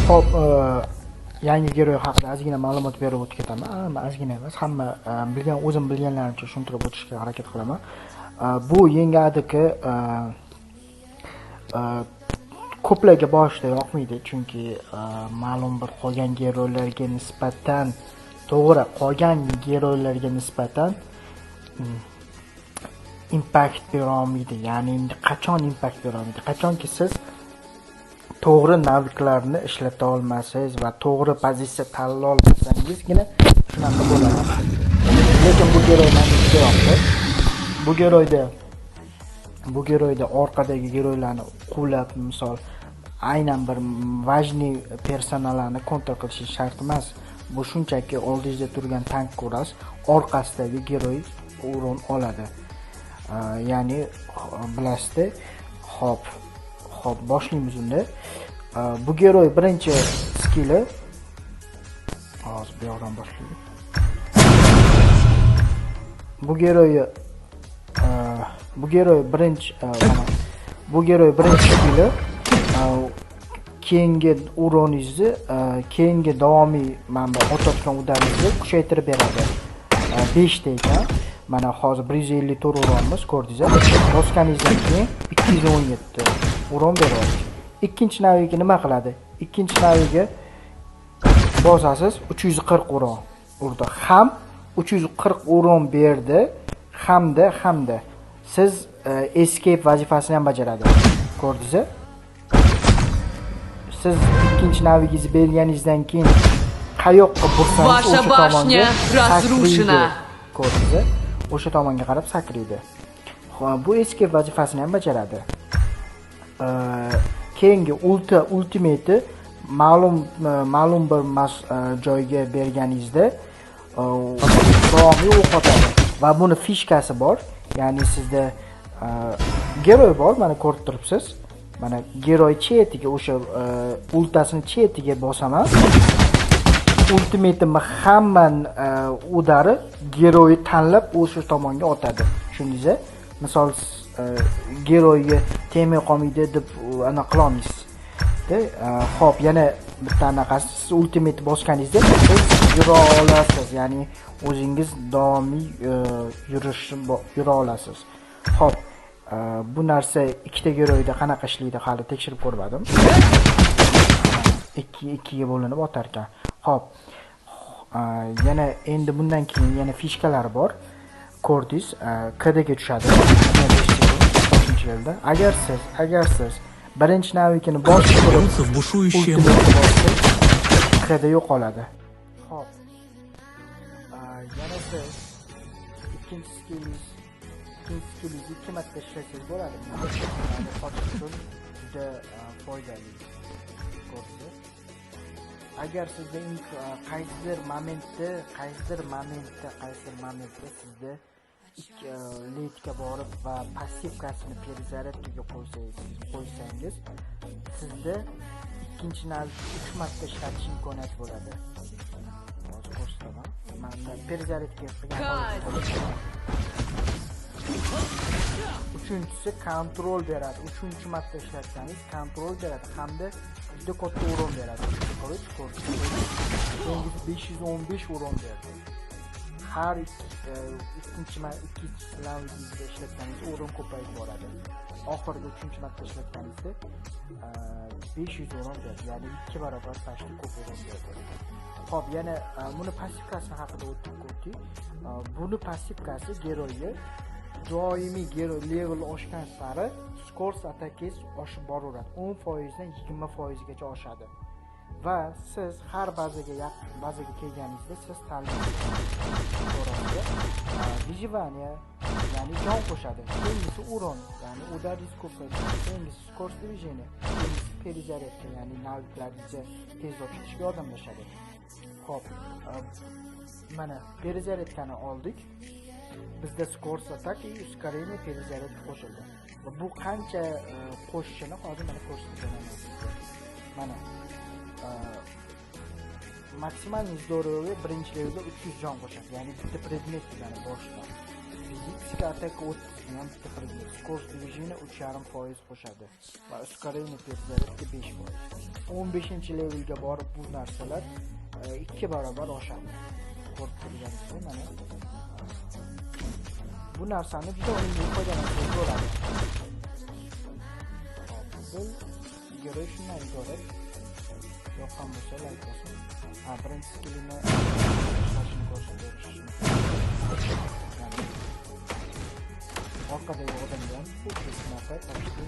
Hop, yangi giroy haqida ozgina ma'lumot berib o'tib ketaman. Ozgina emas, hamma o'zim bilganlarimcha tushuntirib o'tishga harakat qilaman. Bu yangi ADK ko'plarga boshida yoqmaydi, chunki ma'lum bir qolgan giroylarga nisbatan impact bera olmaydi. Ya'ni qachon impact bera olmaydi? Qachonki siz to'g'ri naviklarni ishlata olmasangiz va to'g'ri pozitsiya tanlay olmasangizgina shunaqa bo'ladi. Lekin bu giroy menga juda yoqdi. Bu giroyda orqadagi giroylarni quvlab, misol aynan bir vajniy personallarni kontrol qilish shart emas. Bu shunchaki oldingizda turgan tank ko'rasiz, orqasidagi giroy o'rin oladi. Ya'ni bilasizda, hop boshlaymiz unda. Bu giroy birinchi skilli. Hozir bu yoqdan boshlaymiz. Bu giroy birinchi skilli. Keyingi o'riningizni, keyingi davomiy mana otayotgan udaringizni kuchaytirib beradi. 5 ta ekan. Mana hozir 154 urinmiz, ko'rdingiz. Bosganingizdan keyin 217 urin beradi. Ikkinchi naviga nima qiladi? Ikkinchi naviga bosasiz 340 urin urdi. Ham 340 urin berdi, hamda siz escape vazifasini ham bajaradi. Ko'rdingiz? Siz ikkinchi navigingizni belganingizdan keyin qayoqqa bursangiz o'sha tomonga razrushina. Ko'rdingiz? O'sha tomonga qarab sakraydi. Bu escape vazifasini ham bajaradi. Keyingi ultimate ma'lum bir joyga berganingizda davomiy o'q otadi va buni fishkasi bor. Ya'ni sizda giroy bor, mana ko'rib turibsiz. Mana giroy chetiga o'sha ultasini chetiga bosaman. Ultimate'ni hamma udari giroyni tanlab o'sha tomonga otadi. Tushundingiz? Misol giroyga temay qolmaydi deb ana qila olmaysiz. Xo'p, yana bitta anaqasi, siz ultimate bosganingizda siz yura olasiz, ya'ni o'zingiz davomiy yura olasiz. Xo'p, bu narsa ikkita giroyda qanaqa ishlaydi hali tekshirib ko'rmadim. 2ga bo'linib otar ekan. Xo'p, yana endi bundan keyin yana fishkalar bor. Ko'rdingiz, KDga tushadi. Agar siz birinchi navikini bosib turib KD yo'qoladi. Xo'p. Yana siz ikkinchi skillingiz 2 marta ishlasangiz bo'ladi. Juda foydali. Ko'rdingiz? Agar sizda qaysidir momentda sizda letka borib va passivkasini perizaryaga qo'ysangiz, sizda ikkinchi navni 3 marta ishlatish imkoniyati bo'ladi. Hozir ko'rsataman. Mana perizaryaga qilgan. Uchinchisi kontrol beradi. 3-marta ishlatsangiz kontrol beradi hamda juda katta urin beradi. Ko'ringiz 515 urin beradi. Har ikkinchi lavingizda ishlatsangiz urin ko'payib boradi. Oxirgi 3-marta ishlatganingizda 500 urin beradi. Ya'ni 2 barobar tashqi ko'p urin beradi. Xo'p, yana buni passivkasi haqida o'tib ko'rdik. Buni passivkasi giroyga doimiy level oshgan sari skors atakingiz oshib boraveradi. 10% dan 20% gacha oshadi. Va siz har bazaga kelganingizda siz tanlaysiz. Vijivaniya, ya'ni jon qo'shadi. Keyingisi urin, ya'ni udaringiz ko'payadi. Keyingisi skors движения, perizaryatka, ya'ni naviklaringizni tezroq ketishga yordamlashadi. Xo'p, mana perizaryatkani oldik. Bizda skors atak va ускорение perizaryatka qo'shildi. Va bu qancha qo'shishini hozir mana ko'rsataman. Mana maksimal zdorovi birinchi levelda 300 jon qo'shadi. Ya'ni bitta predmet bilan boshdan. Fizika atak 30 ham bitta predmet. Skors движения 3,5% qo'shadi. Va ускорение perizaryatka 5%. 15-levelga borib bu narsalar 2 barobar oshadi. Ko'rib turganingizdek, mana bu narsani juda unumli foydalansak bo'ladi. Biz videoda shundan iborat. Yoqqan bo'lsa like bosing. Birinchi skillini ishlashini ko'rsatishni. Orqadagi odamdan bu shunaqa tashkil